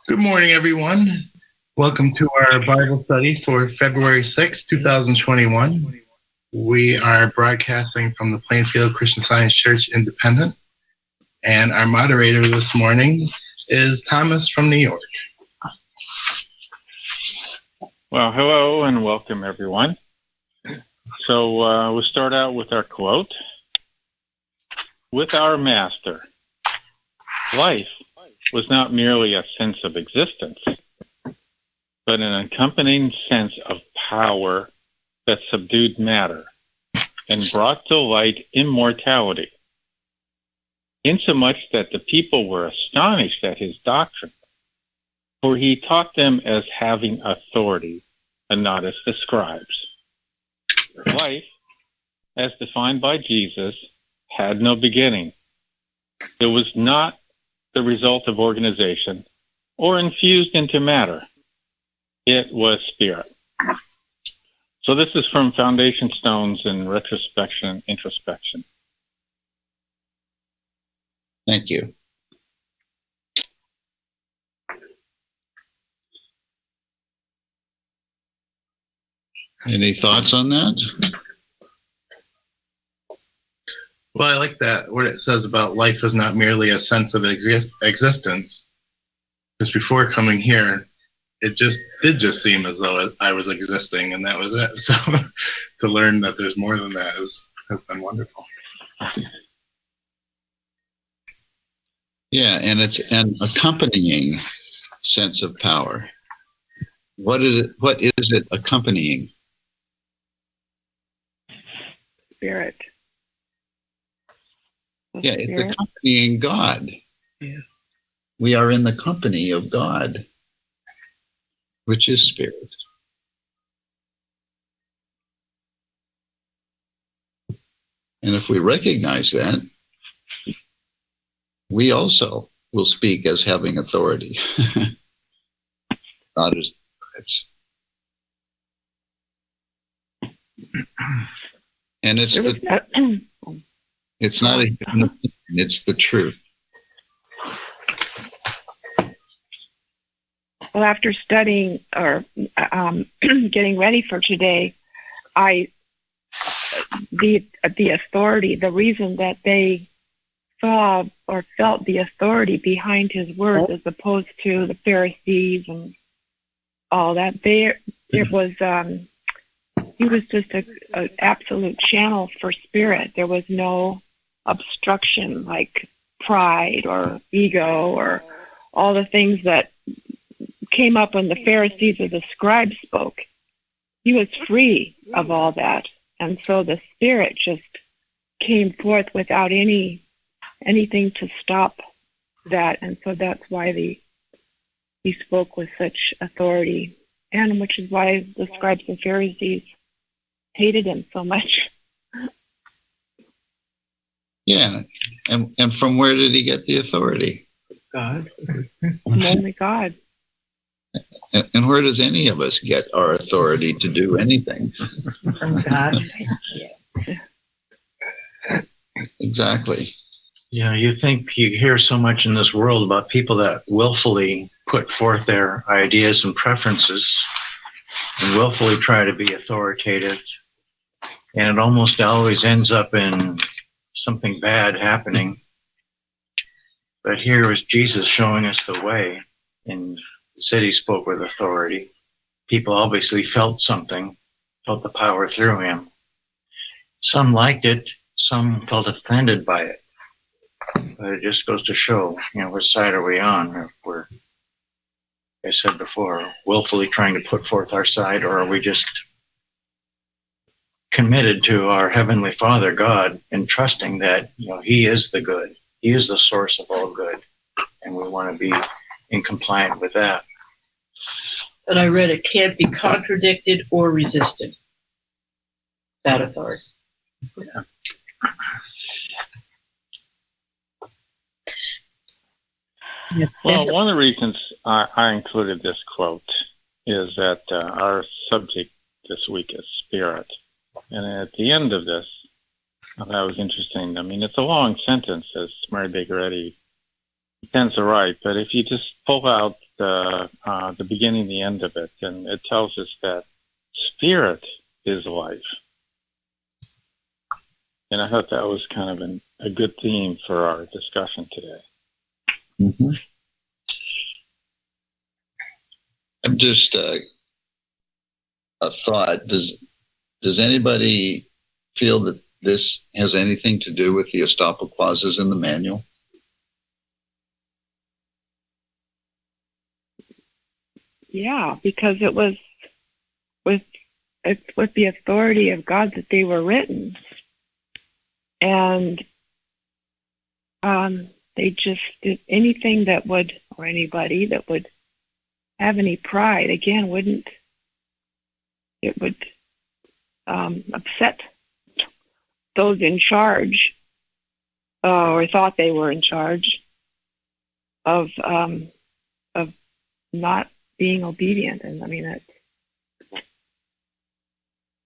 Good morning, everyone. Welcome to our Bible study for February 6, 2021. We are broadcasting from the Plainfield Christian Science Church Independent, and our moderator this morning is Thomas from New York. Well, hello and welcome, everyone. So we'll start out with our quote. With our Master, life was not merely a sense of existence, but an accompanying sense of power that subdued matter and brought to light immortality, insomuch that the people were astonished at his doctrine, for he taught them as having authority and not as the scribes. Life, as defined by Jesus, had no beginning. It was not the result of organization or infused into matter. It was spirit. So this is from Foundation Stones in Retrospection and Introspection. Thank you. Any thoughts on that? Well, I like that, what it says about life is not merely a sense of existence. Because before coming here, it did just seem as though I was existing, and that was it. So to learn that there's more than that has been wonderful. Yeah, and it's an accompanying sense of power. What is it accompanying? Spirit. Yeah, it's accompanying God. Yeah. We are in the company of God, which is spirit. And if we recognize that, we also will speak as having authority, not as the scribes. And it's not a human opinion, it's the truth. Well, after studying or getting ready for today, the authority, the reason that they saw or felt the authority behind his words as opposed to the Pharisees and all that, he was just an absolute channel for spirit. There was no obstruction like pride or ego or all the things that came up when the Pharisees or the scribes spoke. He was free of all that. And so the spirit just came forth without anything to stop that. And so that's why he spoke with such authority, and which is why the scribes and Pharisees hated him so much. Yeah, and from where did he get the authority? God. From only God. And where does any of us get our authority to do anything? From God. Exactly. Yeah, you hear so much in this world about people that willfully put forth their ideas and preferences and willfully try to be authoritative. And it almost always ends up in something bad happening. But here is Jesus showing us the way. And the city spoke with authority. People obviously felt something, felt the power through him. Some liked it, some felt offended by it. But it just goes to show, which side are we on? If we're, like I said before, willfully trying to put forth our side, or are we just committed to our Heavenly Father, God, and trusting that, He is the good. He is the source of all good. And we want to be in compliance with that. But I read it can't be contradicted or resisted. That authority. Yeah. Well, one of the reasons I included this quote is that our subject this week is spirit. And at the end of this, that was interesting. I mean, it's a long sentence, as Mary Baker Eddy tends to write, but if you just pull out the beginning and the end of it, and it tells us that spirit is life. And I thought that was kind of a good theme for our discussion today. Mm-hmm. I'm just a thought. Does anybody feel that this has anything to do with the estoppel clauses in the manual? Yeah, because it was with the authority of God that they were written, and they just did anything that would, or anybody that would have any pride. Again, would upset those in charge, or thought they were in charge of not being obedient. And I mean,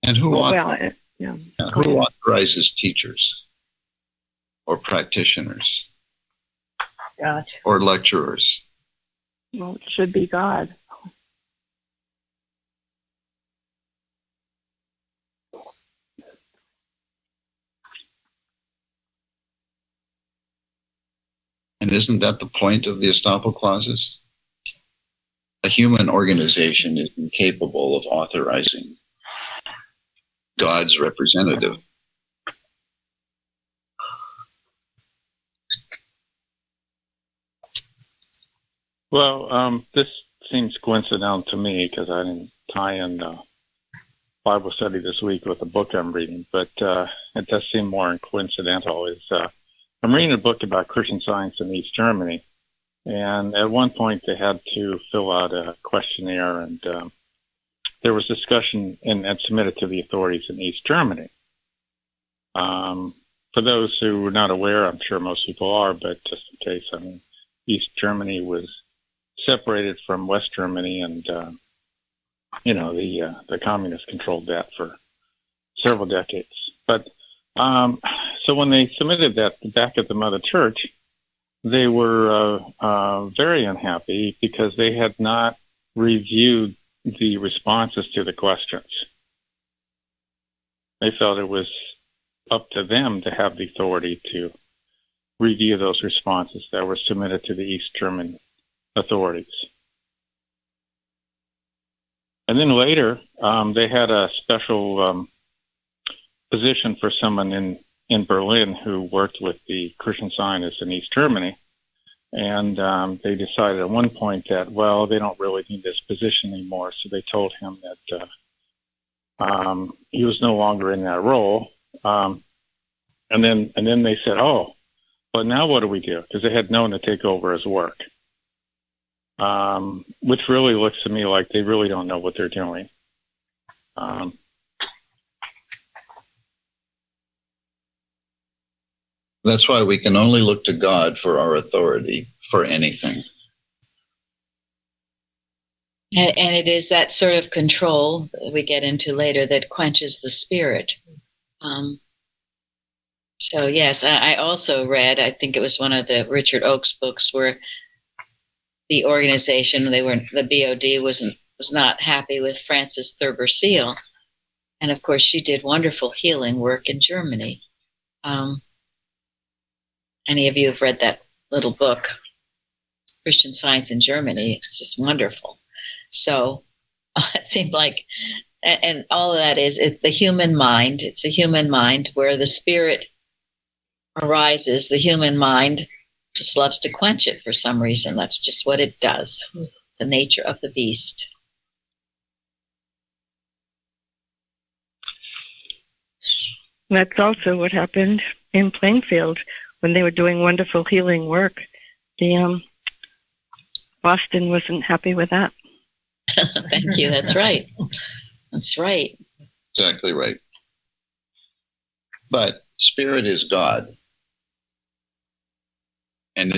And who who authorizes teachers or practitioners God. or lecturers? Well, it should be God. And isn't that the point of the estoppel clauses? A human organization is incapable of authorizing God's representative. Well, this seems coincidental to me because I didn't tie in Bible study this week with the book I'm reading, but it does seem more coincidental. I'm reading a book about Christian Science in East Germany, and at one point they had to fill out a questionnaire, and there was discussion and submitted to the authorities in East Germany. For those who are not aware, I'm sure most people are, but just in case, I mean, East Germany was separated from West Germany, and the communists controlled that for several decades. But so when they submitted that back at the Mother Church, they were very unhappy because they had not reviewed the responses to the questions. They felt it was up to them to have the authority to review those responses that were submitted to the East German authorities. And then later, they had a special position for someone in Berlin who worked with the Christian Scientists in East Germany. And they decided at one point that, well, they don't really need this position anymore. So they told him that he was no longer in that role. And then they said, oh, but now what do we do? Because they had known to take over his work. Which really looks to me like they really don't know what they're doing. That's why we can only look to God for our authority for anything. And it is that sort of control that we get into later that quenches the spirit. So yes, I also read, I think it was one of the Richard Oakes books where the organization, the BOD was not happy with Frances Thurber Seal. And of course she did wonderful healing work in Germany. Any of you have read that little book, Christian Science in Germany? It's just wonderful. So it seemed like, and all of that is the human mind. It's a human mind where the spirit arises. The human mind just loves to quench it for some reason. That's just what it does. It's the nature of the beast. That's also what happened in Plainfield when they were doing wonderful healing work. The Boston wasn't happy with that. Thank you. That's right. That's right. Exactly right. But spirit is God. And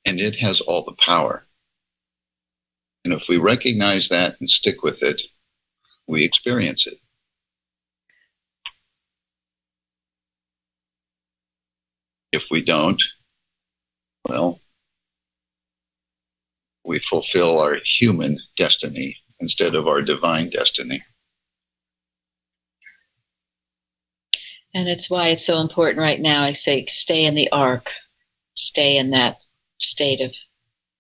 it has all the power. And if we recognize that and stick with it, we experience it. If we don't, well, we fulfill our human destiny instead of our divine destiny. And it's why it's so important right now. I say, stay in the ark, stay in that state of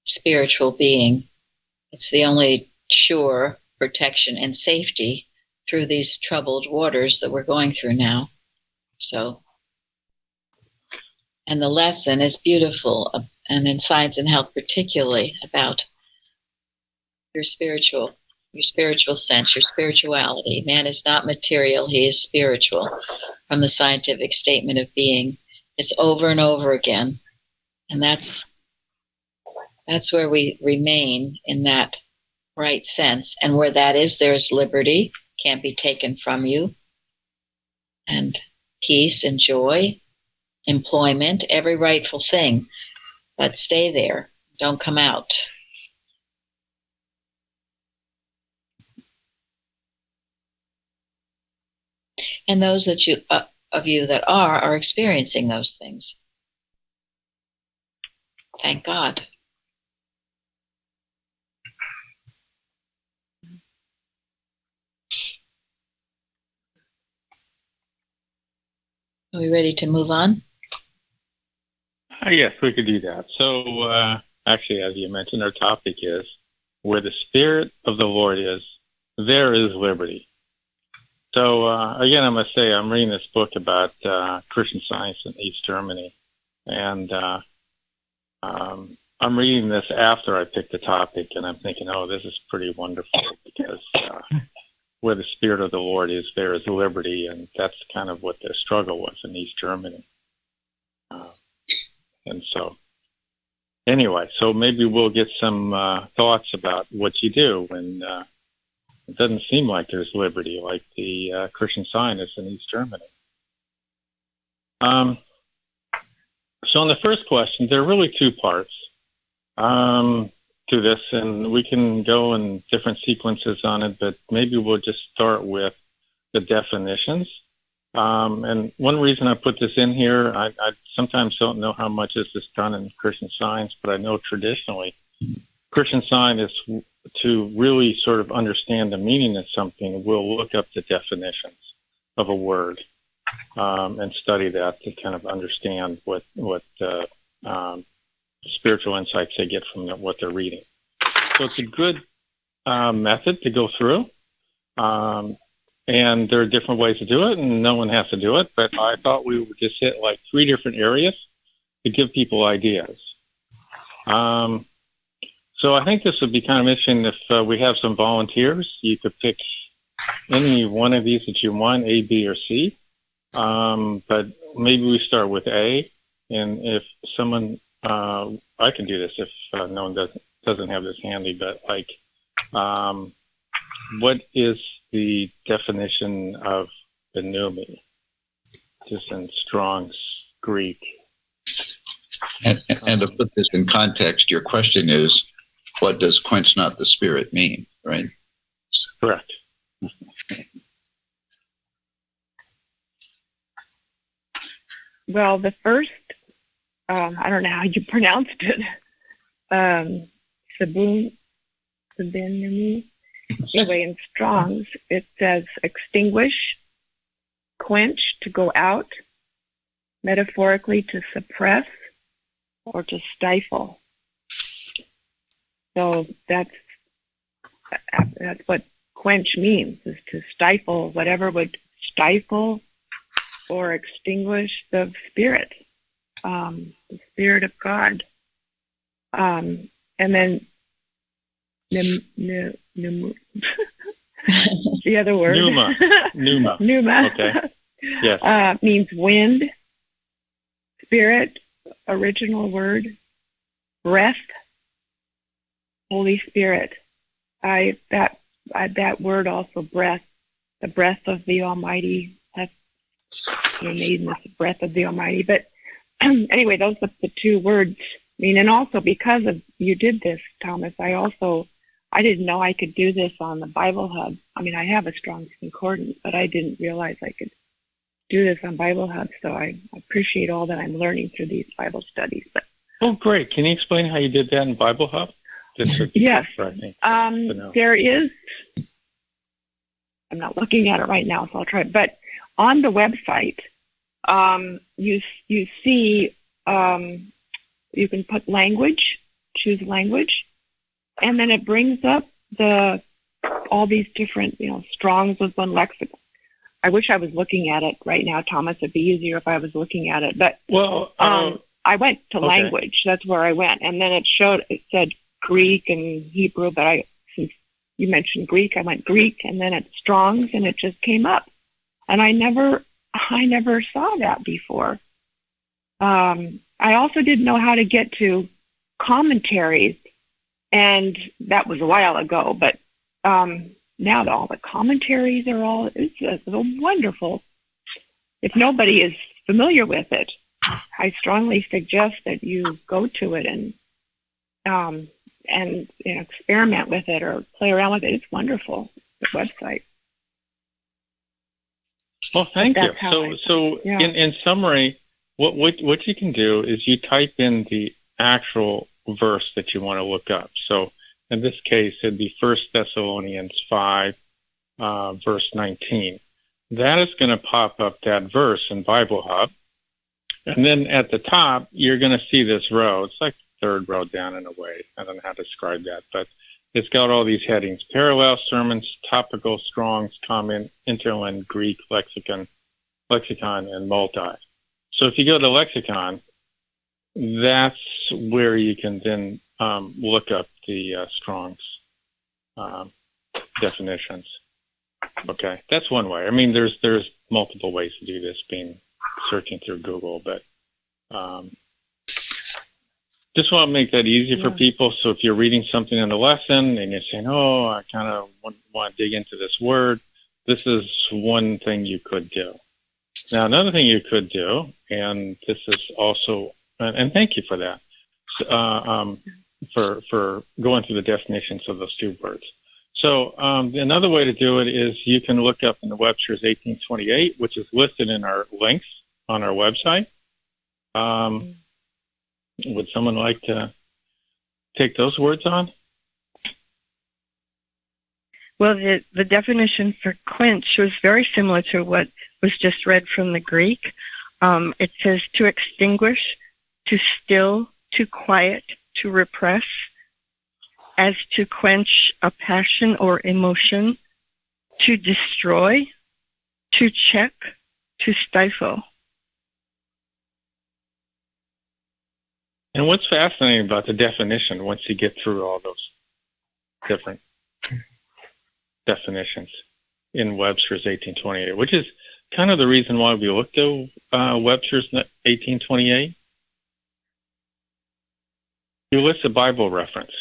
spiritual being. It's the only sure protection and safety through these troubled waters that we're going through now. So, and the lesson is beautiful, and in Science and Health particularly, about your spiritual sense, your spirituality. Man is not material, he is spiritual, from the scientific statement of being. It's over and over again. And that's where we remain, in that right sense. And where that is, there's liberty, can't be taken from you, and peace and joy, employment, every rightful thing. But stay there, don't come out. And those that of you that are experiencing those things. Thank God. Are we ready to move on? Yes, we could do that. So, actually, as you mentioned, our topic is, where the Spirit of the Lord is, there is liberty. So, again, I must say, I'm reading this book about Christian Science in East Germany. And I'm reading this after I picked the topic, and I'm thinking, oh, this is pretty wonderful, because where the Spirit of the Lord is, there is liberty, and that's kind of what their struggle was in East Germany. And so, anyway, so maybe we'll get some thoughts about what you do when it doesn't seem like there's liberty, like the Christian Scientists in East Germany. So on the first question, there are really two parts to this, and we can go in different sequences on it, but maybe we'll just start with the definitions. And one reason I put this in here, I sometimes don't know how much this is done in Christian Science, but I know traditionally Christian Scientists, to really sort of understand the meaning of something, will look up the definitions of a word and study that to kind of understand what spiritual insights they get from what they're reading. So it's a good method to go through. And there are different ways to do it, and no one has to do it, but I thought we would just hit like 3 different areas to give people ideas. So I think this would be kind of interesting if we have some volunteers. You could pick any one of these that you want, A, B, or C. But maybe we start with A, and if someone, I can do this if no one doesn't have this handy, but like, what is the definition of enumi, just in Strong's Greek? And to put this in context, your question is, what does quench not the spirit mean, right? Correct. Well, the first, I don't know how you pronounced it, sabinumi. Anyway, in Strong's, it says extinguish, quench, to go out, metaphorically to suppress or to stifle. So that's what quench means, is to stifle whatever would stifle or extinguish the Spirit of God. And then the other word. Pneuma. Pneuma. Okay. Yes. Means wind, spirit, original word, breath, Holy Spirit. That word also, breath, the breath of the Almighty. That's the breath of the Almighty. But anyway, those are the 2 words. I mean, and also because of you did this, Thomas, I didn't know I could do this on the Bible Hub. I mean, I have a Strong's Concordance, but I didn't realize I could do this on Bible Hub. So I appreciate all that I'm learning through these Bible studies. But oh, great. Can you explain how you did that in Bible Hub? This would be Yes. good for, I think, to know. There is. I'm not looking at it right now, so I'll try. But on the website, you see you can put language, choose language, and then it brings up all these different, Strong's was one lexicon. I wish I was looking at it right now, Thomas. It'd be easier if I was looking at it. But I went to language. That's where I went, and then it said Greek and Hebrew. But since you mentioned Greek, I went Greek, and then it's Strong's, and it just came up. And I never saw that before. I also didn't know how to get to commentaries, and that was a while ago. But now all the commentaries are it's a wonderful. If nobody is familiar with it, I strongly suggest that you go to it and experiment with it or play around with it. It's wonderful, the website. Well, thank you. So in summary, what you can do is you type in the actual verse that you want to look up. So in this case, it'd be 1 Thessalonians 5, verse 19. That is going to pop up that verse in Bible Hub. And then at the top, you're going to see this row. It's like the third row down in a way. I don't know how to describe that, but it's got all these headings: parallel sermons, topical, Strong's, comment, interlinear, Greek, lexicon, and multi. So if you go to lexicon, that's where you can then look up the Strong's definitions. Okay, that's one way. I mean, there's multiple ways to do this, searching through Google, but just want to make that easy for people. So if you're reading something in the lesson and you're saying, oh, I kind of want to dig into this word, this is one thing you could do. Now, another thing you could do, and this is also, and thank you for that, for going through the definitions of those two words. So another way to do it is you can look up in the Webster's 1828, which is listed in our links on our website. Would someone like to take those words on? Well, the definition for quench was very similar to what was just read from the Greek. It says to extinguish, to still, to quiet, to repress, as to quench a passion or emotion, to destroy, to check, to stifle. And what's fascinating about the definition, once you get through all those different definitions in Webster's 1828, which is kind of the reason why we looked at Webster's 1828, you list a Bible reference,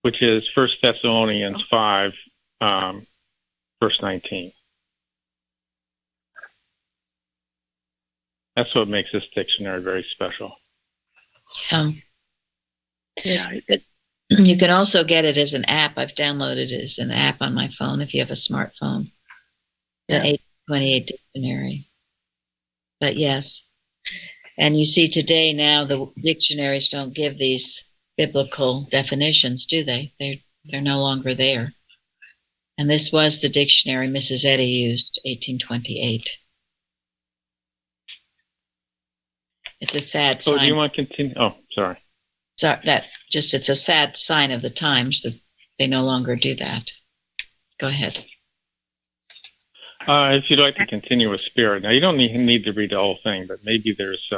which is 1 Thessalonians 5, verse 19. That's what makes this dictionary very special. You can also get it as an app. I've downloaded it as an app on my phone if you have a smartphone. The 1828 dictionary. But yes. And you see today now the dictionaries don't give these biblical definitions, do they? They're no longer there. And this was the dictionary Mrs. Eddy used, 1828. It's a sad sign. Oh, do you want to continue? Oh, sorry. So it's a sad sign of the times that they no longer do that. Go ahead. If you'd like to continue with spirit. Now, you don't need to read the whole thing, but maybe there's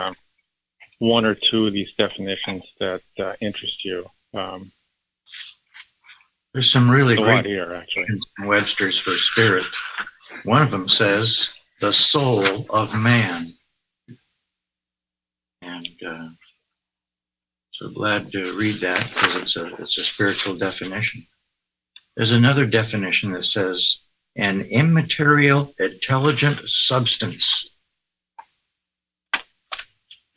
one or two of these definitions that interest you. There's some really great here, actually. In Webster's for spirit. One of them says, the soul of man. And so glad to read that because it's a spiritual definition. There's another definition that says an immaterial intelligent substance.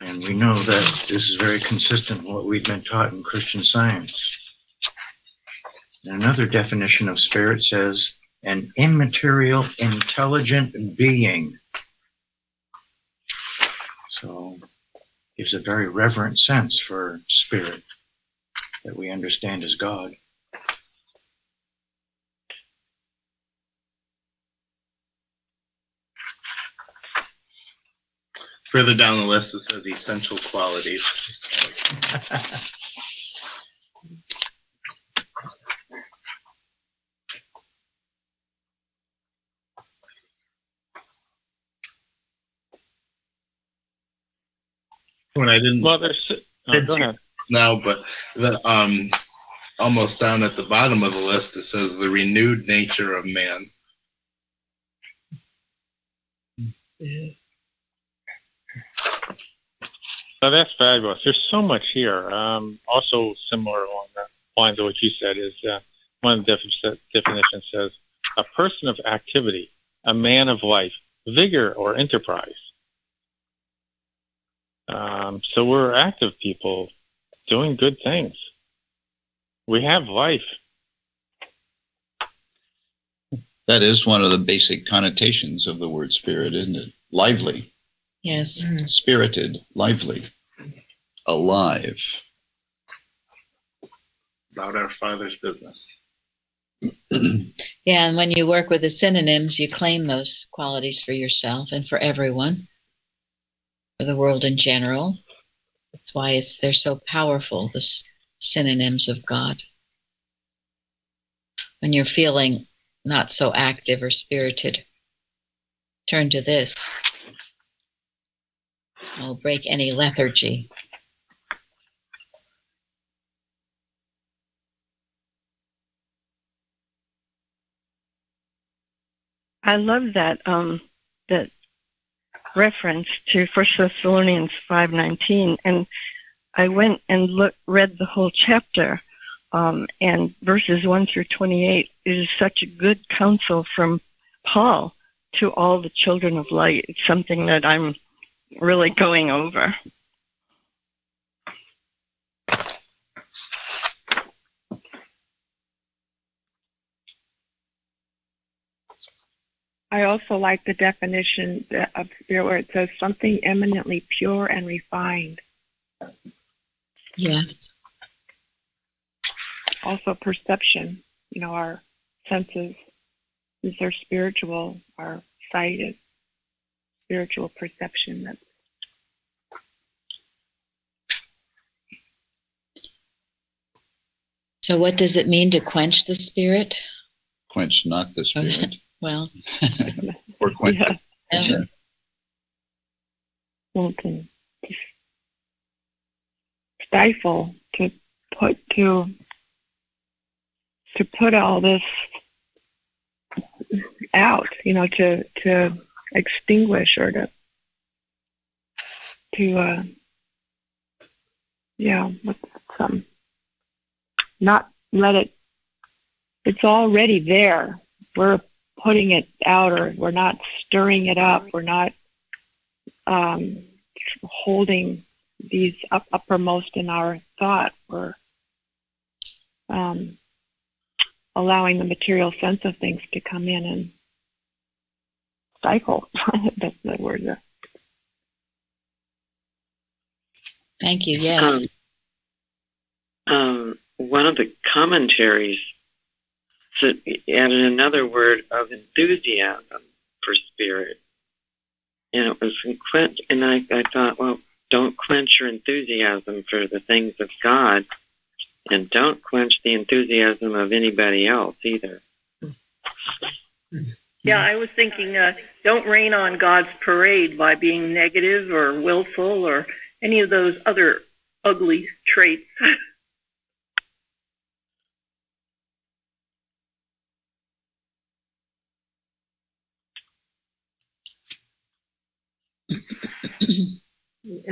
And we know that this is very consistent with what we've been taught in Christian Science. And another definition of spirit says an immaterial intelligent being. So gives a very reverent sense for spirit. that we understand as God. Further down the list, it says essential qualities. When I didn't Well, there's. Go ahead. now, but the almost down at the bottom of the list, it says the renewed nature of man. So that's fabulous. There's so much here. Also, similar along the lines of what you said is one of the definitions says a person of activity, a man of life, vigor, or enterprise. So we're active people doing good things. We have life. That is one of the basic connotations of the word spirit, isn't it? Lively, Yes. spirited, lively, alive. About our Father's business. Yeah, and when you work with the synonyms, you claim those qualities for yourself and for everyone, for the world in general. That's why they're so powerful, the synonyms of God. When you're feeling not so active or spirited, turn to this. It'll break any lethargy. I love that that reference to 1 Thessalonians 5:19, and I went and read the whole chapter, and verses 1 through 28 is such a good counsel from Paul to all the children of light. It's something that I'm really going over. I also like the definition of spirit where it says something eminently pure and refined. Yes. Also perception, our senses, these are spiritual, our sight is spiritual perception. So what does it mean to quench the spirit? Quench not the spirit. Well, Or quench. yeah. To stifle, to put all this out, to extinguish or to not let it. It's already there. We're putting it out, or we're not stirring it up. We're not holding these uppermost in our thought. We're allowing the material sense of things to come in and stifle. That's the word. Thank you. Yes. One of the commentaries added another word of enthusiasm for spirit, and it was quench. And I thought, well, don't quench your enthusiasm for the things of God, and don't quench the enthusiasm of anybody else either. Yeah, I was thinking, don't rain on God's parade by being negative or willful or any of those other ugly traits.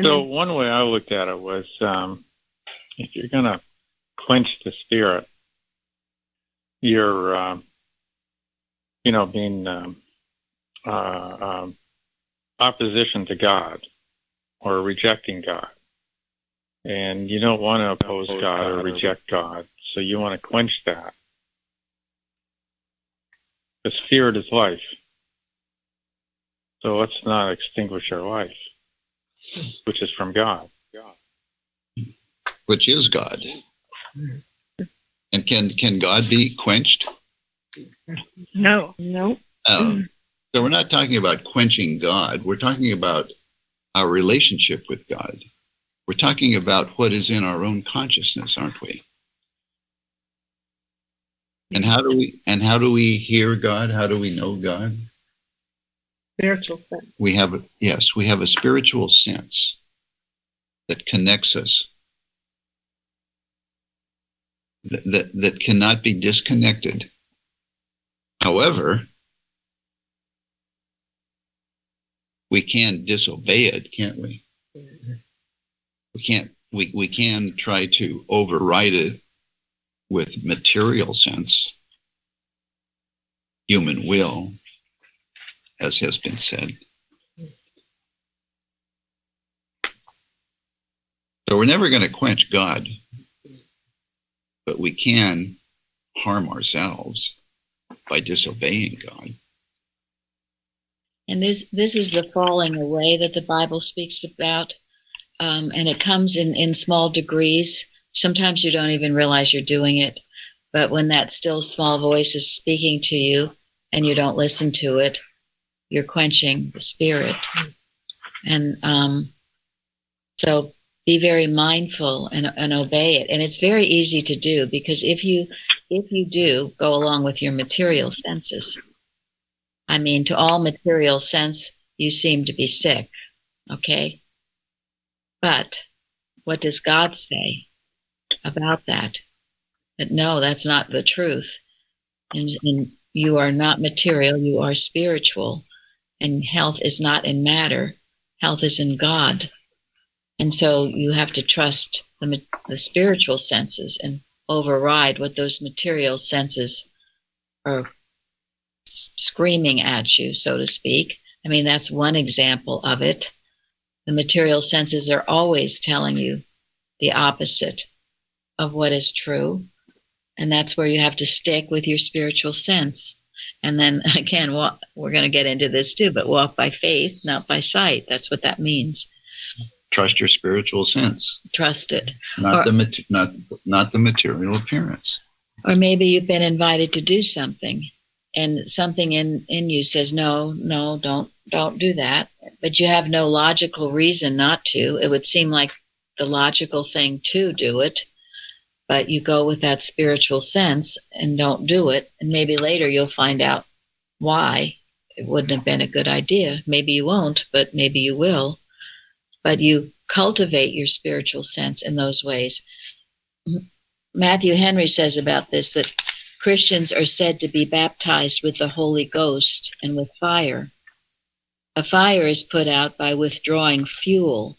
So one way I looked at it was, if you're going to quench the spirit, you're, being opposition to God or rejecting God. And you don't want to oppose God or reject God, so you want to quench that. The spirit is life. So let's not extinguish our life, which is from God. Which is God. And can God be quenched? No. So we're not talking about quenching God. We're talking about our relationship with God. We're talking about what is in our own consciousness, aren't we? And how do we hear God? How do we know God? Spiritual sense. We have a spiritual sense that connects us, that cannot be disconnected. However, we can disobey it, can't we? We can try to override it with material sense, human will, as has been said. So we're never going to quench God, but we can harm ourselves by disobeying God. And this is the falling away that the Bible speaks about. And it comes in small degrees. Sometimes you don't even realize you're doing it. But when that still small voice is speaking to you and you don't listen to it, you're quenching the spirit. And so be very mindful and obey it. And it's very easy to do, because if you do go along with your material senses, I mean, to all material sense, you seem to be sick, okay? But what does God say about that? That no, that's not the truth. And you are not material, you are spiritual. And health is not in matter, health is in God. And so you have to trust the spiritual senses and override what those material senses are screaming at you, so to speak. I mean, that's one example of it. The material senses are always telling you the opposite of what is true. And that's where you have to stick with your spiritual sense. And then again, we're going to get into this too, but walk by faith, not by sight. That's what that means. Trust your spiritual sense. Trust it. Not the material appearance. Or maybe you've been invited to do something, and something in you says, no, don't do that. But you have no logical reason not to. It would seem like the logical thing to do it, but you go with that spiritual sense and don't do it. And maybe later you'll find out why it wouldn't have been a good idea. Maybe you won't, but maybe you will. But you cultivate your spiritual sense in those ways. Matthew Henry says about this that Christians are said to be baptized with the Holy Ghost and with fire. A fire is put out by withdrawing fuel.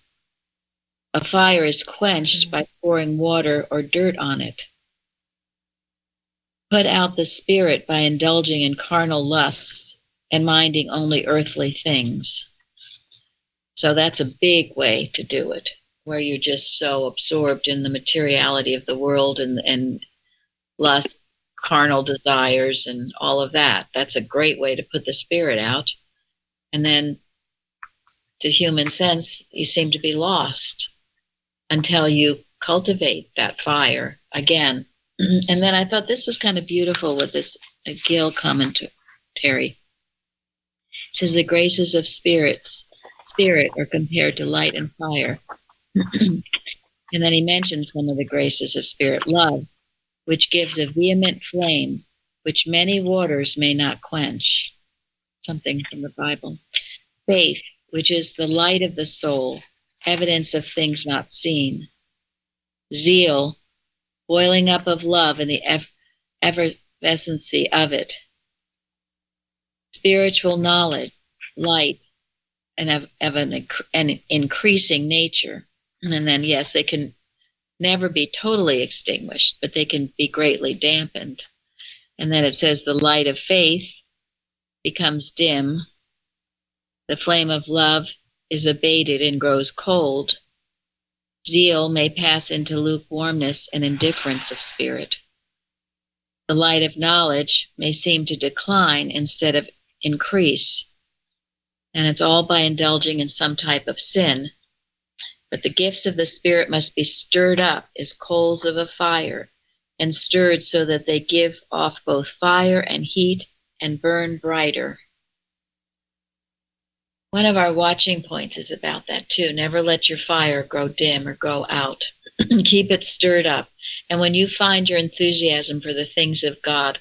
A fire is quenched by pouring water or dirt on it. Put out the spirit by indulging in carnal lusts and minding only earthly things. So that's a big way to do it, where you're just so absorbed in the materiality of the world and lust, carnal desires, and all of that. That's a great way to put the spirit out. And then, to human sense, you seem to be lost until you cultivate that fire again. And then I thought this was kind of beautiful with this Gill commentary. It says the graces of spirit are compared to light and fire. And then he mentions some of the graces of spirit. Love, which gives a vehement flame, which many waters may not quench. Something from the Bible. Faith, which is the light of the soul, evidence of things not seen. Zeal, boiling up of love and the effervescency of it. Spiritual knowledge, light, and of an increasing nature. And then, yes, they can never be totally extinguished, but they can be greatly dampened. And then it says the light of faith becomes dim. The flame of love is abated and grows cold. Zeal may pass into lukewarmness and indifference of spirit. The light of knowledge may seem to decline instead of increase. And it's all by indulging in some type of sin. But the gifts of the Spirit must be stirred up as coals of a fire, and stirred so that they give off both fire and heat and burn brighter. One of our watching points is about that too. Never let your fire grow dim or go out. Keep it stirred up. And when you find your enthusiasm for the things of God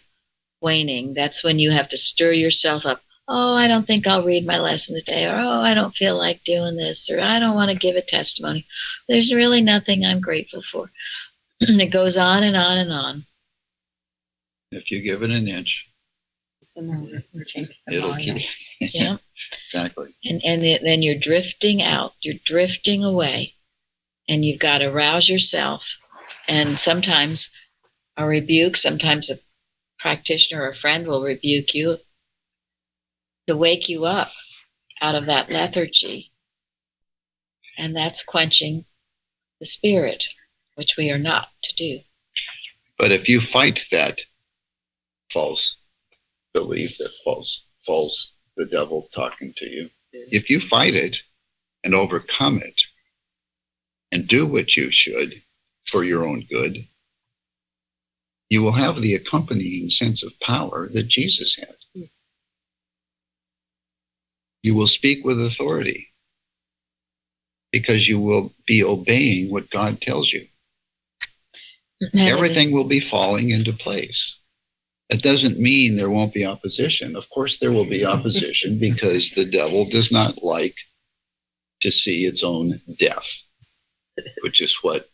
waning, that's when you have to stir yourself up. Oh, I don't think I'll read my lesson today, or oh, I don't feel like doing this, or I don't want to give a testimony. There's really nothing I'm grateful for. And it goes on and on and on. If you give it an inch, it'll keep. Yeah. Exactly. And then you're drifting out. You're drifting away. And you've got to rouse yourself. And sometimes a rebuke, sometimes a practitioner or a friend will rebuke you to wake you up out of that lethargy. And that's quenching the spirit, which we are not to do. But if you fight that false belief, that false, the devil talking to you, if you fight it and overcome it and do what you should for your own good, you will have the accompanying sense of power that Jesus had. You will speak with authority because you will be obeying what God tells you. Everything will be falling into place. That doesn't mean there won't be opposition. Of course there will be opposition because the devil does not like to see its own death, which is what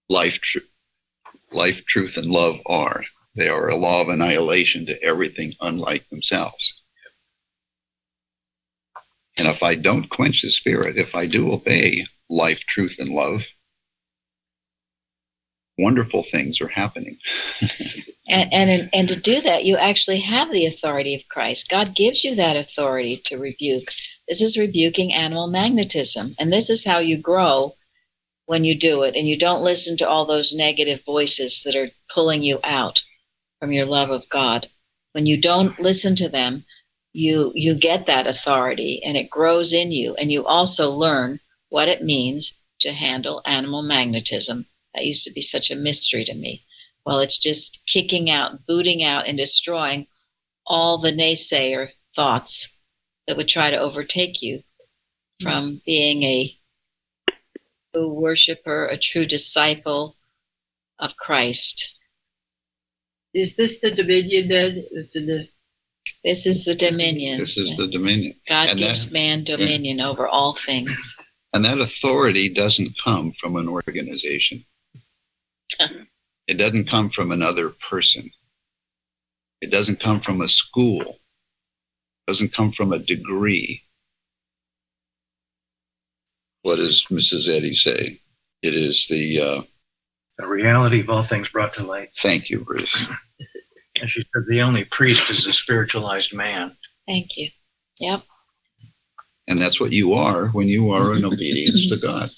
life, truth, and love are. They are a law of annihilation to everything unlike themselves. And if I don't quench the spirit, if I do obey life, truth, and love, wonderful things are happening. and to do that, you actually have the authority of Christ. God gives you that authority to rebuke. This is rebuking animal magnetism. And this is how you grow when you do it. And you don't listen to all those negative voices that are pulling you out from your love of God. When you don't listen to them, you get that authority and it grows in you. And you also learn what it means to handle animal magnetism. That used to be such a mystery to me. Well, it's just kicking out, booting out, and destroying all the naysayer thoughts that would try to overtake you from being a true worshiper, a true disciple of Christ. Is this the dominion then? This is the dominion. This is the dominion. God gives man dominion over all things. And that authority doesn't come from an organization. It doesn't come from another person. It doesn't come from a school. It doesn't come from a degree. What does Mrs. Eddy say? It is the reality of all things brought to light. Thank you, Bruce. And she said the only priest is a spiritualized man. Thank you. Yep. And that's what you are when you are in obedience to God.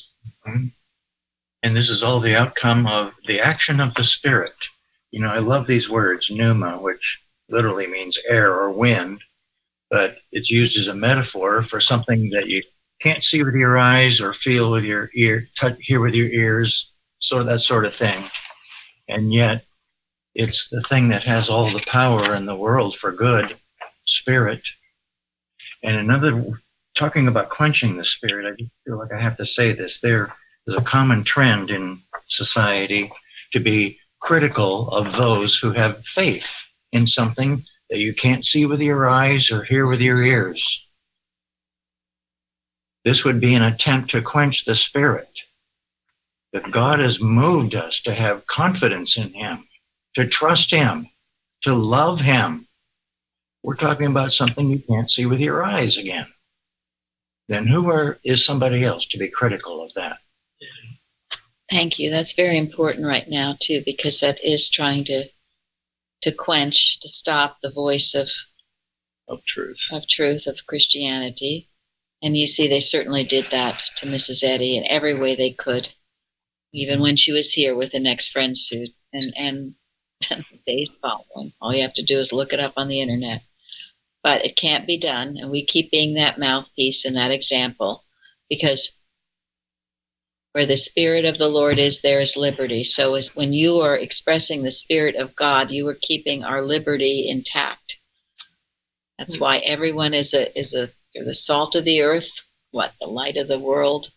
And this is all the outcome of the action of the Spirit. You know, I love these words, pneuma, which literally means air or wind, but it's used as a metaphor for something that you can't see with your eyes or feel with your ear, hear with your ears, that sort of thing. And yet, it's the thing that has all the power in the world for good, Spirit. And talking about quenching the Spirit, I just feel like I have to say this. There's a common trend in society to be critical of those who have faith in something that you can't see with your eyes or hear with your ears. This would be an attempt to quench the Spirit. If God has moved us to have confidence in Him, to trust Him, to love Him, we're talking about something you can't see with your eyes again. Then who is somebody else to be critical of that? Thank you. That's very important right now, too, because that is trying to quench, to stop the voice of truth, of Christianity. And you see, they certainly did that to Mrs. Eddy in every way they could, even when she was here with the next friend suit and the days following. All you have to do is look it up on the internet. But it can't be done, and we keep being that mouthpiece and that example, because Where the Spirit of the Lord is, there is liberty. So when you are expressing the Spirit of God, you are keeping our liberty intact. That's why everyone is you're the salt of the earth, the light of the world,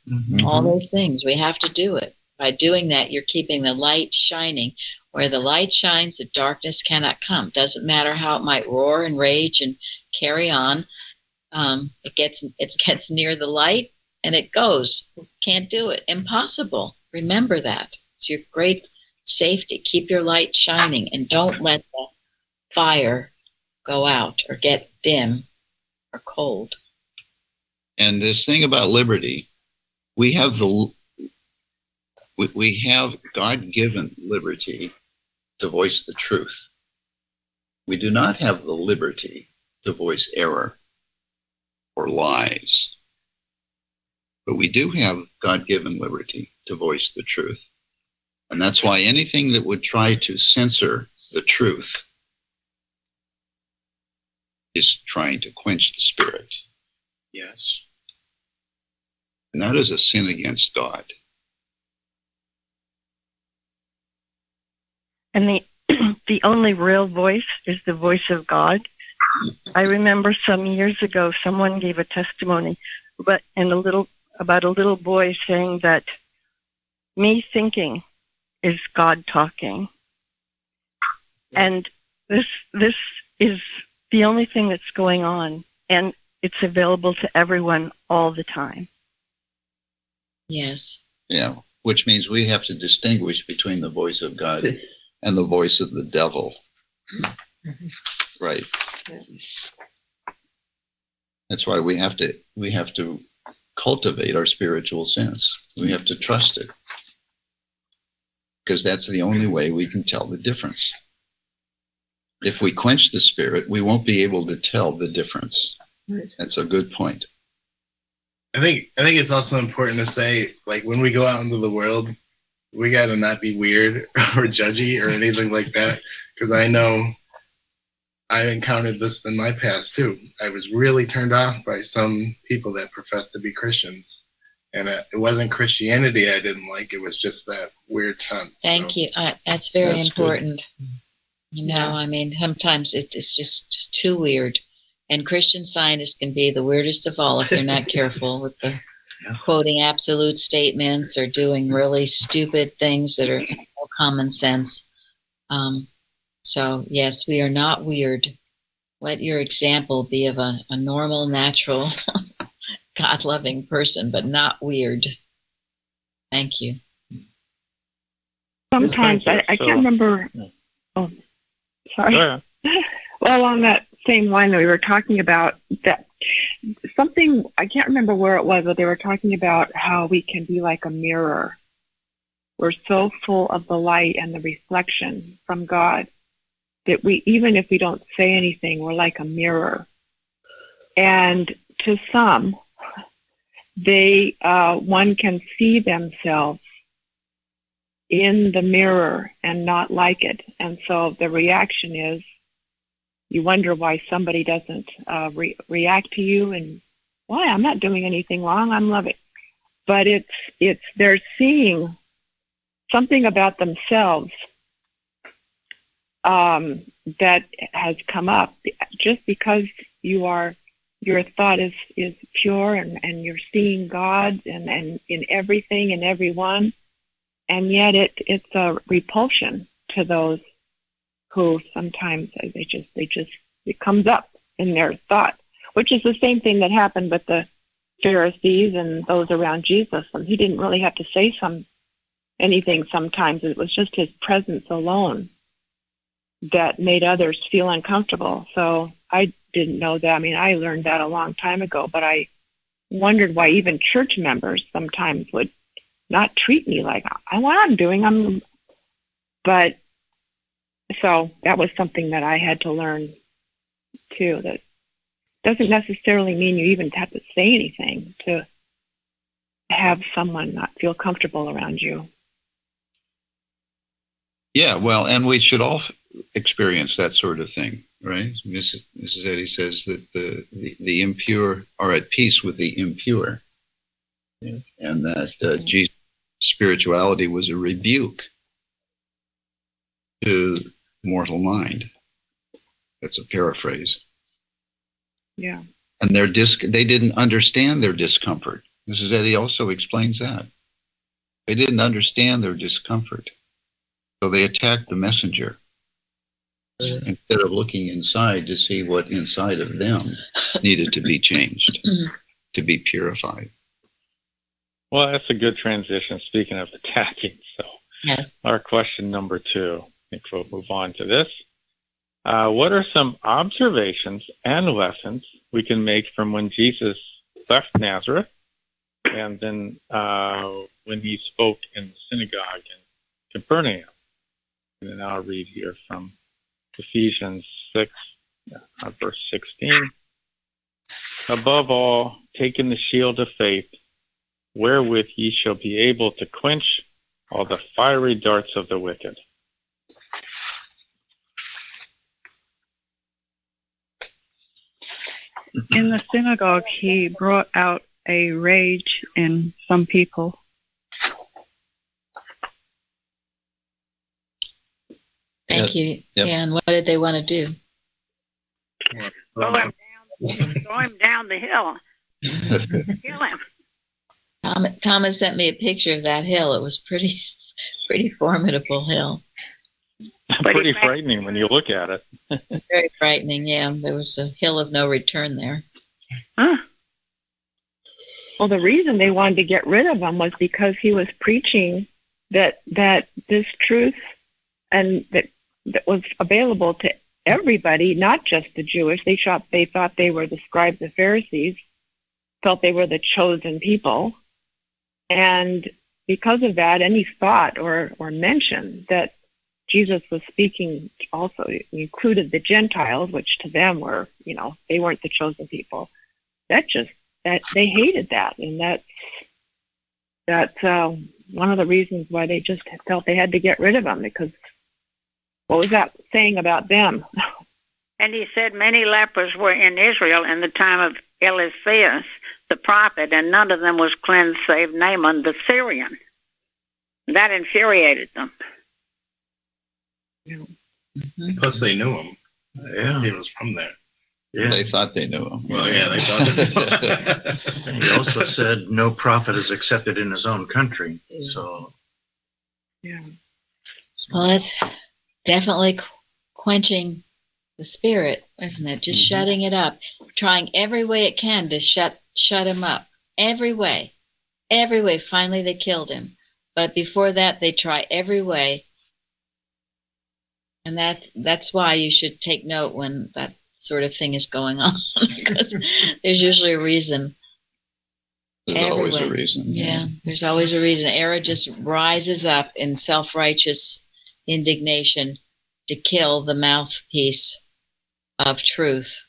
all those things. We have to do it. By doing that, you're keeping the light shining. Where the light shines, the darkness cannot come. Doesn't matter how it might roar and rage and carry on. It gets near the light and it goes. Can't do it. Impossible. Remember that. It's your great safety. Keep your light shining and don't let the fire go out or get dim or cold. And this thing about liberty, we have God-given liberty to voice the truth. We do not have the liberty to voice error or lies. But we do have God-given liberty to voice the truth. And that's why anything that would try to censor the truth is trying to quench the Spirit. Yes. And that is a sin against God. And the only real voice is the voice of God. I remember some years ago, someone gave a testimony about a little boy saying that me thinking is God talking. And this is the only thing that's going on, and it's available to everyone all the time. Yes. Yeah, which means we have to distinguish between the voice of God and the voice of the devil. Right. That's why we have to cultivate our spiritual sense. We have to trust it, because that's the only way we can tell the difference. If we quench the Spirit, we won't be able to tell the difference. That's a good point. I think it's also important to say, like, when we go out into the world, we got to not be weird or judgy or anything like that, because I know I encountered this in my past too. I was really turned off by some people that profess to be Christians, and it wasn't Christianity I didn't like. It was just that weird sense. Thank you. That's very important. Good. You know, I mean, sometimes it's just too weird. And Christian Scientists can be the weirdest of all if they're not careful with the quoting absolute statements or doing really stupid things that are no common sense. So, yes, we are not weird. Let your example be of a normal, natural, God-loving person, but not weird. Thank you. Sometimes, I can't remember. Oh, sorry. Well, on that same line that we were talking about, that something, I can't remember where it was, but they were talking about how we can be like a mirror. We're so full of the light and the reflection from God that we, even if we don't say anything, we're like a mirror. And to some, one can see themselves in the mirror and not like it. And so the reaction is, you wonder why somebody doesn't react to you, and why I'm not doing anything wrong. I'm loving. But they're seeing something about themselves that has come up just because your thought is pure and you're seeing God and in everything and everyone, and yet it's a repulsion to those who sometimes it comes up in their thought, which is the same thing that happened with the Pharisees and those around Jesus. And he didn't really have to say anything sometimes. It was just his presence alone that made others feel uncomfortable. So I didn't know that. I mean, I learned that a long time ago, but I wondered why even church members sometimes would not treat me like I'm doing. But so that was something that I had to learn too, that doesn't necessarily mean you even have to say anything to have someone not feel comfortable around you. Yeah, well, and we should all experience that sort of thing, right? Mrs. Eddy says that the impure are at peace with the impure, and that spirituality was a rebuke to mortal mind. That's a paraphrase. Yeah. And they didn't understand their discomfort. Mrs. Eddy also explains that. They didn't understand their discomfort. So they attacked the messenger instead of looking inside to see what inside of them needed to be changed, to be purified. Well, that's a good transition. Speaking of attacking, so Yes. our question number 2. I think we'll move on to this. What are some observations and lessons we can make from when Jesus left Nazareth and then when he spoke in the synagogue in Capernaum? And then I'll read here from Ephesians 6, verse 16. Above all, taking the shield of faith, wherewith ye shall be able to quench all the fiery darts of the wicked. In the synagogue, he brought out a rage in some people. Thank you. Yep. Yeah, and what did they want to do? Throw him down the hill. Kill him. Thomas sent me a picture of that hill. It was pretty formidable hill. Pretty frightening when you look at it. Very frightening, yeah. There was a hill of no return there. Huh. Well, the reason they wanted to get rid of him was because he was preaching that this truth and that was available to everybody, not just the Jewish. They thought they were the scribes and Pharisees, felt they were the chosen people. And because of that, any thought or mention that Jesus was speaking also included the Gentiles, which to them were, they weren't the chosen people. That they hated that. And that's one of the reasons why they just felt they had to get rid of him, because what was that saying about them? And he said many lepers were in Israel in the time of Eliseus, the prophet, and none of them was cleansed save Naaman the Syrian. That infuriated them. Plus, they knew him. Yeah. He was from there. Yeah. They thought they knew him. Well, yeah, they thought. And he also said no prophet is accepted in his own country. So, Yeah. Well, it's definitely quenching the spirit, isn't it? Just shutting it up, trying every way it can to shut him up. Every way. Finally, they killed him. But before that, they try every way. And that's why you should take note when that sort of thing is going on, because there's usually a reason. There's always a reason. Yeah, there's always a reason. Error just rises up in self-righteous indignation to kill the mouthpiece of truth.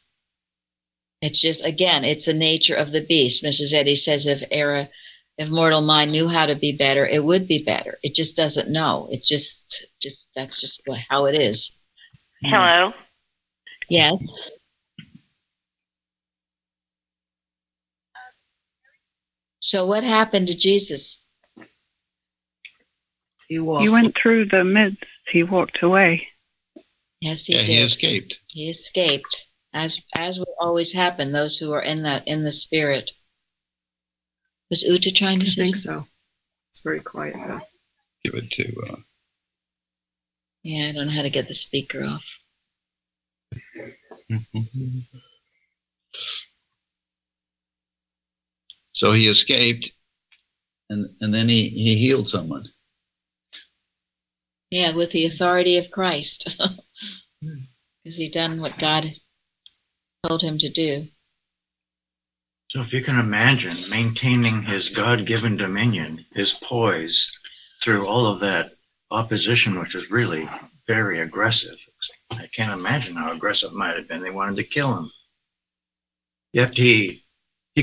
It's just, again, it's the nature of the beast. Mrs. Eddy says if mortal mind knew how to be better, it would be better. It just doesn't know. It just that's just how it is. Hello? Yes. So what happened to Jesus? He went through the midst. He walked away. Yes, he Yeah, did. he escaped. He escaped, as will always happen. Those who are in the spirit. Was Uta trying to say? I think so. It's very quiet though. Give it to. Yeah, I don't know how to get the speaker off. So he escaped, and then he healed someone. Yeah, with the authority of Christ. Has he done what God told him to do? So if you can imagine maintaining his God-given dominion, his poise, through all of that opposition, which was really very aggressive. I can't imagine how aggressive it might have been. They wanted to kill him. Yet he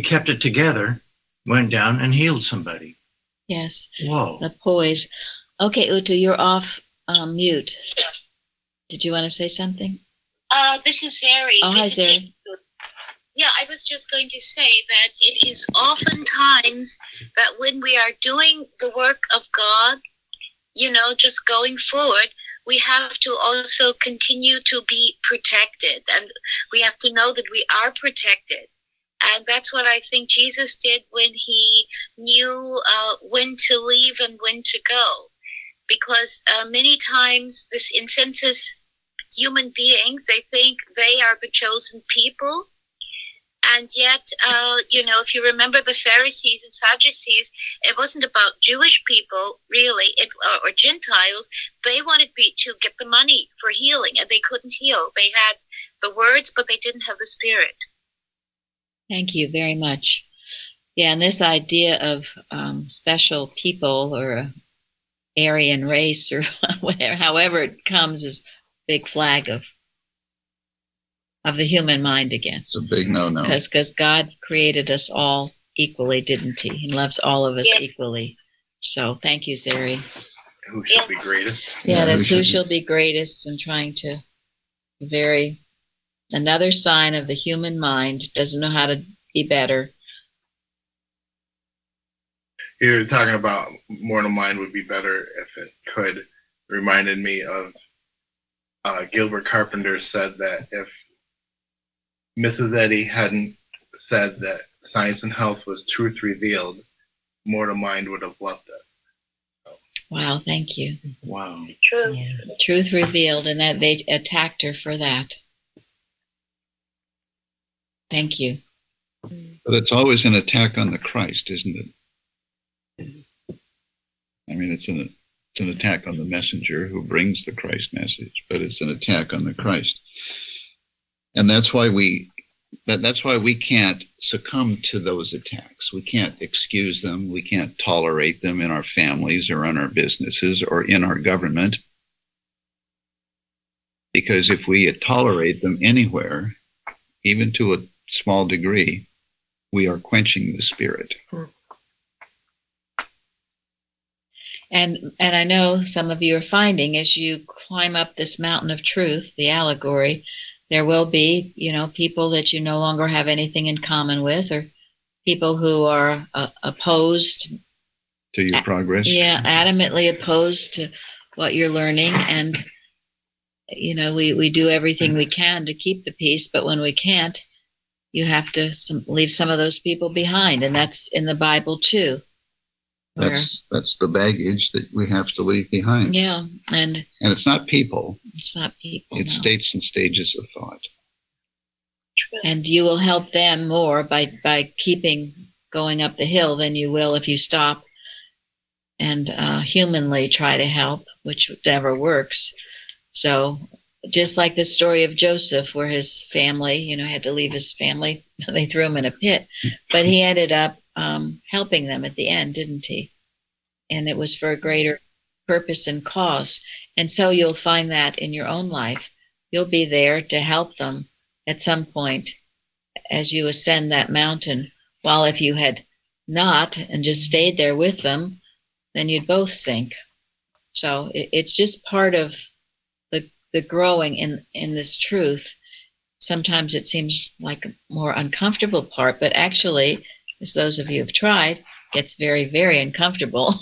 kept it together, went down and healed somebody. Yes. Whoa. The poise. Okay, Uta, you're off mute. Did you want to say something? This is Zeri. Oh, hi, Zeri. Yeah, I was just going to say that it is oftentimes that when we are doing the work of God, just going forward, we have to also continue to be protected. And we have to know that we are protected. And that's what I think Jesus did when he knew when to leave and when to go. Because many times this incenses human beings. They think they are the chosen people. And yet, if you remember the Pharisees and Sadducees, it wasn't about Jewish people, really, or Gentiles. They wanted to get the money for healing, and they couldn't heal. They had the words, but they didn't have the Spirit. Thank you very much. Yeah, and this idea of special people or Aryan race or whatever, however it comes, is a big flag of the human mind again. It's a big no-no. Because God created us all equally, didn't he? He loves all of us equally. So thank you, Zeri. Who should be greatest? Yeah, that's who shall be greatest, and trying to another sign of the human mind, doesn't know how to be better. You're talking about mortal mind would be better if it could. It reminded me of Gilbert Carpenter said that if Mrs. Eddy hadn't said that science and health was truth revealed, mortal mind would have loved it. So. Wow, thank you. Wow. Truth. Yeah. Truth revealed, and that they attacked her for that. Thank you. But it's always an attack on the Christ, isn't it? I mean, it's an attack on the messenger who brings the Christ message, but it's an attack on the Christ. And that's why we can't succumb to those attacks. We can't excuse them. We can't tolerate them in our families or in our businesses or in our government. Because if we tolerate them anywhere, even to a small degree, we are quenching the Spirit. And I know some of you are finding, as you climb up this mountain of truth, the allegory, there will be, people that you no longer have anything in common with, or people who are opposed to your progress. Yeah, adamantly opposed to what you're learning. And, we do everything we can to keep the peace, but when we can't, you have to leave some of those people behind. And that's in the Bible too. That's the baggage that we have to leave behind. Yeah, and it's not people. It's not people. It's states and stages of thought. And you will help them more by keeping going up the hill than you will if you stop and humanly try to help, which never works. So just like the story of Joseph, where his family, had to leave his family, they threw him in a pit, but he ended up helping them at the end, didn't he? And it was for a greater purpose and cause. And so you'll find that in your own life. You'll be there to help them at some point as you ascend that mountain. While if you had not and just stayed there with them, then you'd both sink. So it's just part of the growing in this truth. Sometimes it seems like a more uncomfortable part, but actually, as those of you who have tried, gets very, very uncomfortable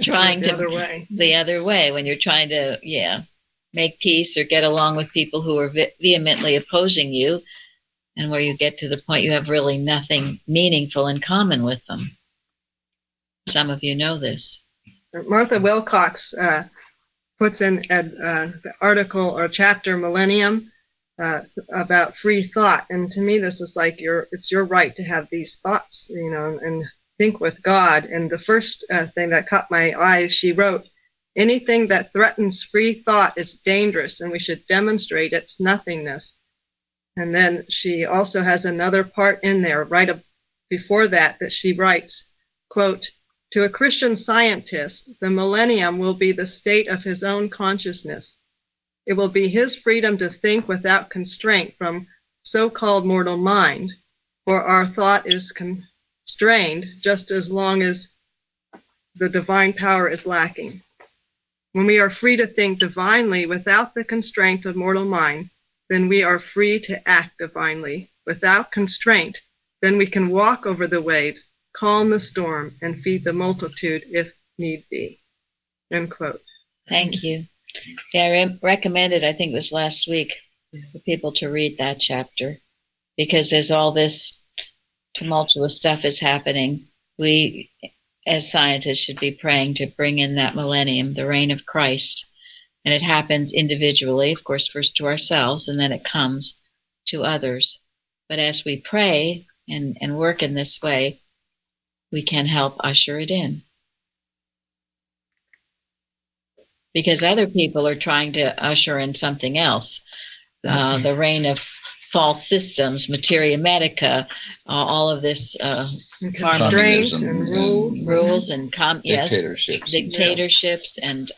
trying the other way when you're trying to, make peace or get along with people who are vehemently opposing you, and where you get to the point you have really nothing meaningful in common with them. Some of you know this. Martha Wilcox puts in the article or chapter Millennium about free thought, and to me this is like it's your right to have these thoughts, and think with God. And the first thing that caught my eyes, she wrote, anything that threatens free thought is dangerous, and we should demonstrate its nothingness. And then she also has another part in there right before that she writes, quote, to a Christian scientist, the millennium will be the state of his own consciousness. It will be his freedom to think without constraint from so-called mortal mind, for our thought is constrained just as long as the divine power is lacking. When we are free to think divinely without the constraint of mortal mind, then we are free to act divinely. without constraint, then we can walk over the waves, calm the storm, and feed the multitude if need be. End quote. Thank you. Yeah, I recommended, I think it was last week, for people to read that chapter, because as all this tumultuous stuff is happening, we as scientists should be praying to bring in that millennium, the reign of Christ. And it happens individually, of course, first to ourselves, and then it comes to others. But as we pray and work in this way, we can help usher it in. Because other people are trying to usher in something else. The reign of false systems, materia medica, all of this constraints and rules and dictatorships, and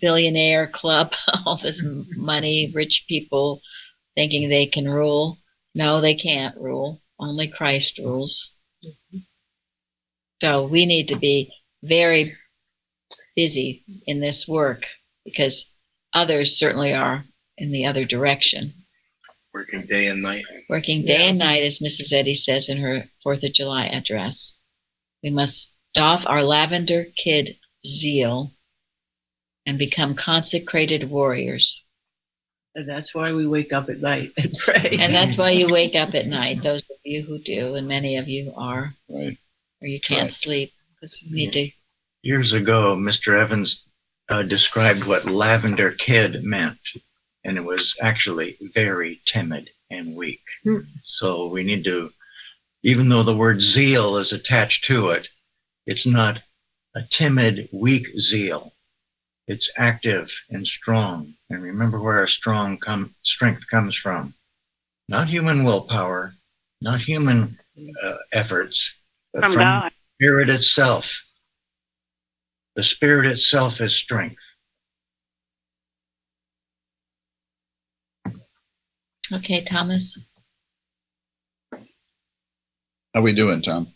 billionaire club, all this money, rich people thinking they can rule. No, they can't rule. Only Christ rules. So we need to be very busy in this work, because others certainly are in the other direction. Working day and night. Working day and night, as Mrs. Eddy says in her 4th of July address. We must doff our lavender kid zeal and become consecrated warriors. And that's why we wake up at night and pray. And that's why you wake up at night, those of you who do, and many of you are. Right. Or you can't sleep because you need to. Years ago, Mr. Evans described what lavender kid meant, and it was actually very timid and weak. So we need to, even though the word zeal is attached to it, it's not a timid, weak zeal. It's active and strong. And remember where our strength comes from. Not human willpower, not human efforts, but from God. Spirit itself. The Spirit itself is strength. Okay, Thomas. How we doing, Tom?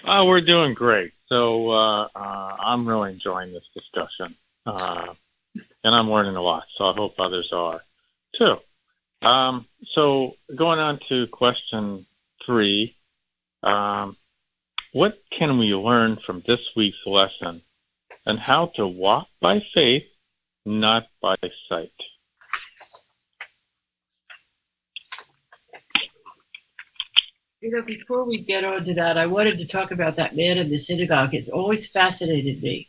We're doing great. So I'm really enjoying this discussion. And I'm learning a lot, so I hope others are too. So going on to question 3, what can we learn from this week's lesson, and how to walk by faith, not by sight? Before we get on to that, I wanted to talk about that man in the synagogue. It's always fascinated me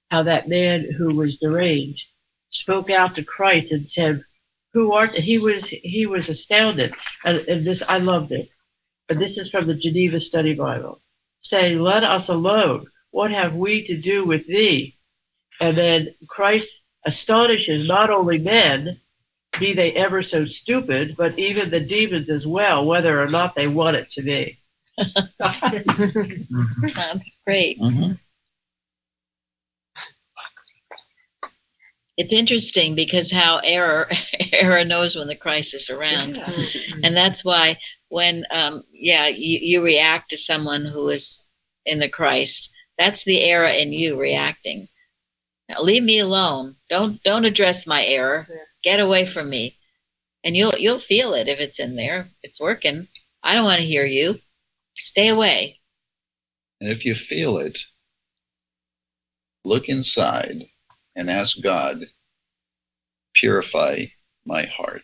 how that man who was deranged spoke out to Christ and said, "Who art?" He was astounded, and this, I love this. But this is from the Geneva Study Bible, saying, "Let us alone. What have we to do with thee?" And then Christ astonishes not only men, be they ever so stupid, but even the demons as well, whether or not they want it to be. That's great. Mm-hmm. It's interesting because how error knows when the Christ is around. And that's why when, you react to someone who is in the Christ, that's the error in you reacting. Now, leave me alone. Don't address my error. Get away from me. And you'll feel it if it's in there. It's working. I don't want to hear you. Stay away. And if you feel it, look inside and ask God, purify my heart.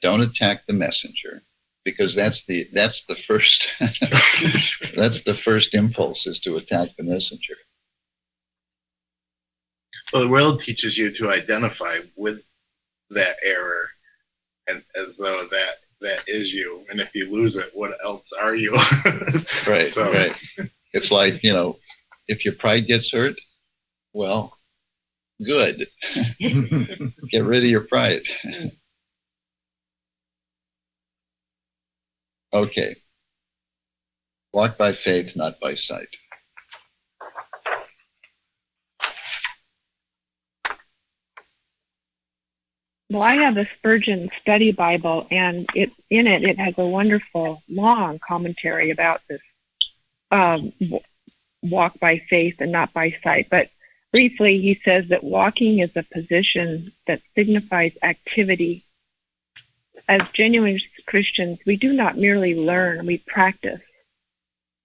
Don't attack the messenger, because that's the first that's the first impulse, is to attack the messenger. Well, the world teaches you to identify with that error, and as though that is you. And if you lose it, what else are you? Right, So, right. It's like, if your pride gets hurt, well, good. Get rid of your pride. Okay. Walk by faith, not by sight. Well, I have the Spurgeon Study Bible, and it has a wonderful, long commentary about this walk by faith and not by sight. But briefly, he says that walking is a position that signifies activity as genuine Christians, we do not merely learn, we practice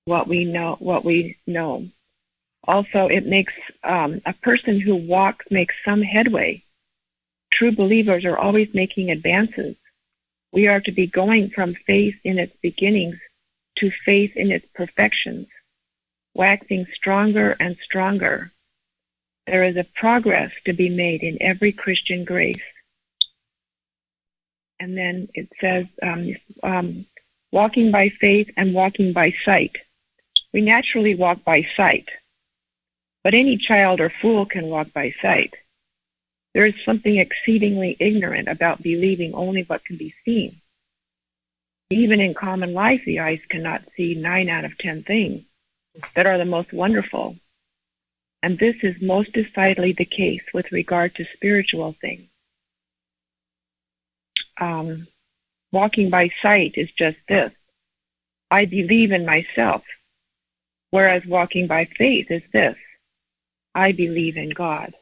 what we know. Also, it makes a person who walks makes some headway. True believers are always making advances. We are to be going from faith in its beginnings to faith in its perfections, waxing stronger and stronger. There is a progress to be made in every Christian grace. And then it says, walking by faith and walking by sight. We naturally walk by sight, but any child or fool can walk by sight. There is something exceedingly ignorant about believing only what can be seen. Even in common life, the eyes cannot see 9 out of 10 things that are the most wonderful. And this is most decidedly the case with regard to spiritual things. Walking by sight is just this. I believe in myself. Whereas walking by faith is this. I believe in God.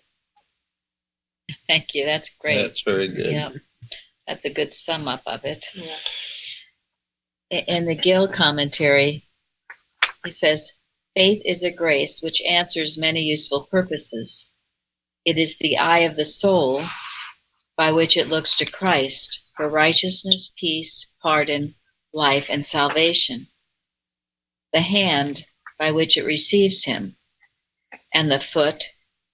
Thank you. That's great. That's very good. Yeah. That's a good sum up of it. Yeah. In the Gill commentary, he says, faith is a grace which answers many useful purposes. It is the eye of the soul by which it looks to Christ for righteousness, peace, pardon, life, and salvation. The hand by which it receives him, and the foot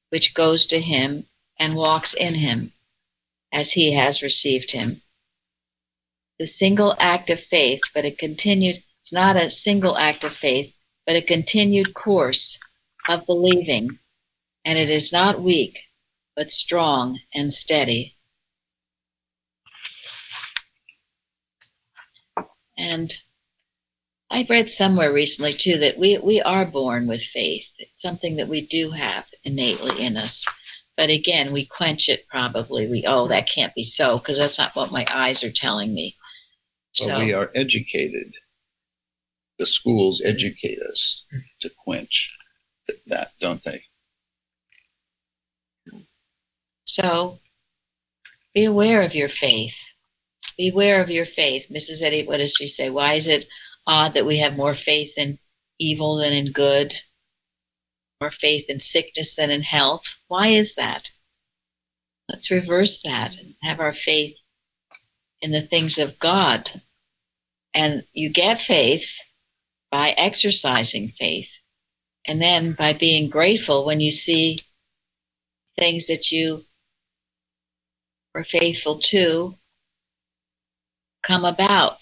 which goes to him and walks in him, as he has received him. The single act of faith, it's not a single act of faith, but a continued course of believing, and it is not weak, but strong and steady. And I read somewhere recently, too, that we are born with faith. It's something that we do have innately in us. But again, we quench it probably. That can't be so, because that's not what my eyes are telling me. Well, we are educated. The schools educate us to quench that, don't they? So be aware of your faith. Beware of your faith. Mrs. Eddy, what does she say? Why is it odd that we have more faith in evil than in good? More faith in sickness than in health? Why is that? Let's reverse that and have our faith in the things of God. And you get faith by exercising faith. And then by being grateful when you see things that you were faithful to come about,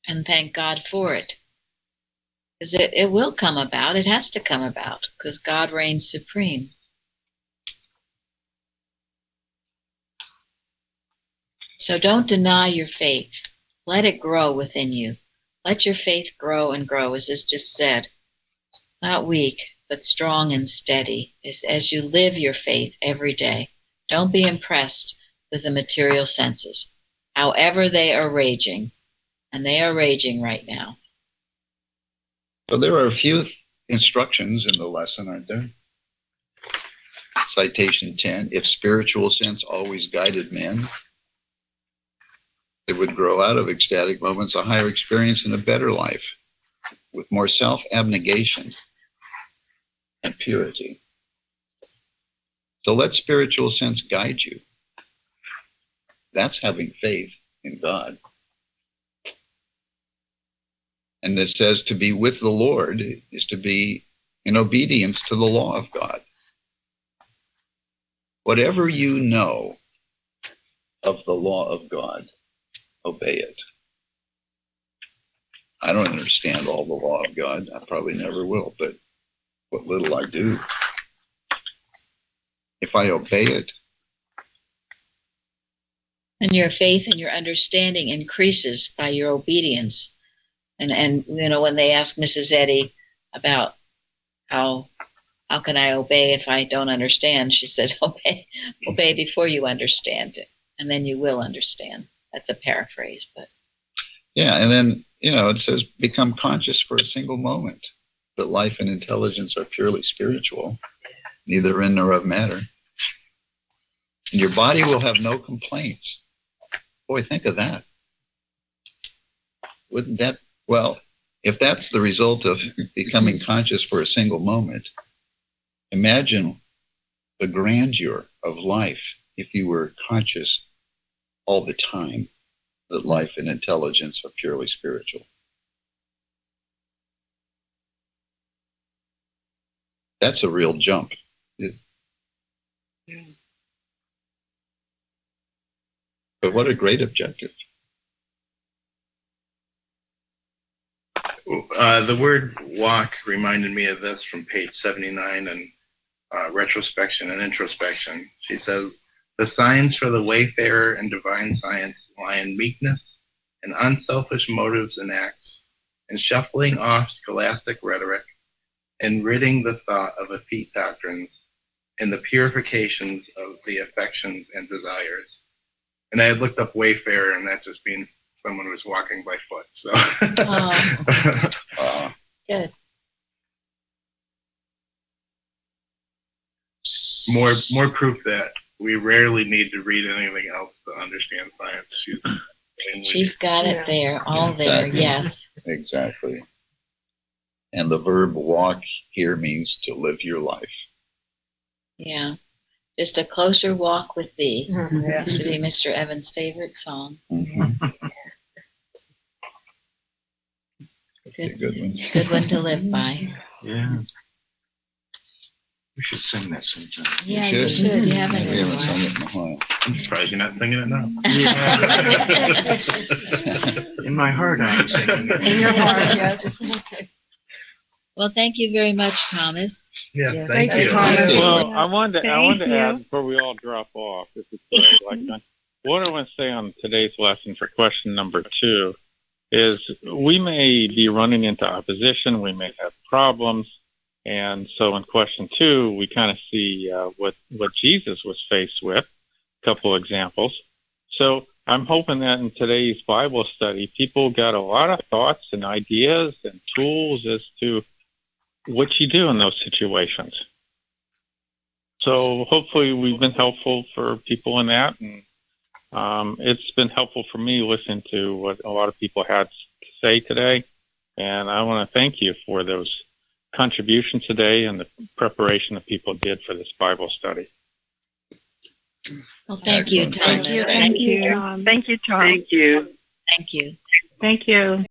and thank God for it. Because it will come about. It has to come about because God reigns supreme. So don't deny your faith. Let it grow within you. Let your faith grow and grow, as is just said. Not weak, but strong and steady as you live your faith every day. Don't be impressed with the material senses, however they are raging. And they are raging right now. So there are a few instructions in the lesson, aren't there? Citation 10, if spiritual sense always guided men, they would grow out of ecstatic moments a higher experience and a better life with more self-abnegation and purity. So let spiritual sense guide you. That's having faith in God. And it says to be with the Lord is to be in obedience to the law of God. Whatever you know of the law of God, obey it. I don't understand all the law of God. I probably never will, but what little I do, if I obey it. And your faith and your understanding increases by your obedience. And when they asked Mrs. Eddy about how can I obey if I don't understand, she said, obey before you understand it, and then you will understand. That's a paraphrase, but yeah. And then it says become conscious for a single moment that life and intelligence are purely spiritual, neither in nor of matter, and your body will have no complaints. Boy, think of that. Wouldn't that, well, if that's the result of becoming conscious for a single moment, imagine the grandeur of life if you were conscious all the time that life and intelligence are purely spiritual. That's a real jump. But what a great objective. The word walk reminded me of this from page 79 and retrospection and introspection. She says, the signs for the wayfarer and divine science lie in meekness and unselfish motives and acts, and shuffling off scholastic rhetoric, and ridding the thought of effete doctrines, and the purifications of the affections and desires. And I had looked up wayfarer, and that just means someone who's walking by foot. So Good. More proof that we rarely need to read anything else to understand science. She's got it there, all there, Exactly. yes. Exactly. And the verb walk here means to live your life. Yeah. Just a closer walk with thee. Yeah. Used to be Mr. Evans' favorite song. Mm-hmm. Good one. Good one to live by. Yeah. We should sing that sometime. Yeah, you should. You haven't We in a haven't sung while. it in a while. I'm surprised you're not singing it now. Yeah. In my heart, I am singing it. In your heart, yes. Well, thank you very much, Thomas. Yes, Yeah, thank thank you. you, Thomas. Well, I wanted to Thank you. add before we all drop off, if we could, what I want to say on today's lesson for question number 2 is we may be running into opposition, we may have problems, and so in question 2, we kind of see what Jesus was faced with, a couple examples. So I'm hoping that in today's Bible study, people got a lot of thoughts and ideas and tools as to what you do in those situations. So hopefully we've been helpful for people in that, and it's been helpful for me listening to what a lot of people had to say today, and I want to thank you for those contributions today and the preparation that people did for this Bible study. Well, thank you, Excellent. Thomas. Thank Thank you, Tom. Thank you, Tom. Thank you. Thank you. Thank you.